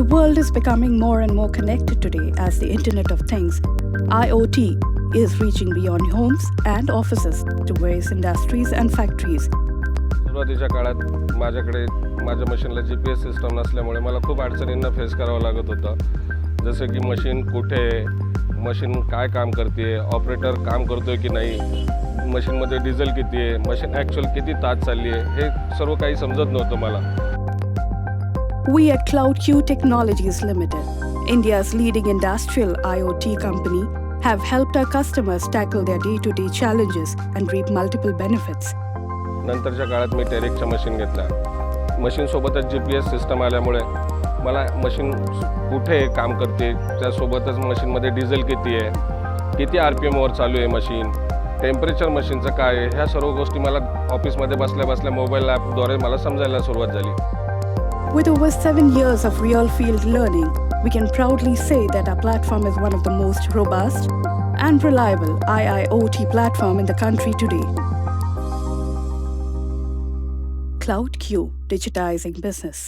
world is becoming more and more connected today as the Internet of Things, IoT, is reaching beyond homes and offices to various industries and factories. सुरुवातीच्या काळात माझ्याकडे माझ्या मशीनला GPS system नसल्यामुळे मला खूप अडचणींना फेस करावं लागत होतं. जसे की मशीन कुठे आहे, मशीन काय काम करते, ऑपरेटर काम करतोय की नाही, मशीनमध्ये डिझेल किती आहे, मशीन ॲक्च्युअल किती तास चालली आहे, हे सर्व काही समजत नव्हतं मला. We at Kloudq Technologies Limited, India's leading industrial IoT company, have helped our customers tackle their day-to-day challenges and reap multiple benefits. नंतरच्या काळात मी टेरेकच्या मशीन घेतल्या. मशीनसोबतच GPS सिस्टम आल्यामुळे मला मशीन कुठे काम करते, त्यासोबतच मशीनमध्ये डिझेल किती आहे, किती RPMवर चालू आहे मशीन, टेम्परेचर मशीनचं काय आहे, ह्या सर्व गोष्टी मला ऑफिसमध्ये बसल्या बसल्या मोबाईल ॲपद्वारे मला समजायला सुरुवात झाली. With over 7 years of real field learning, we can proudly say that our platform is one of the most robust and reliable IIoT platform in the country today. Kloudq, digitizing business.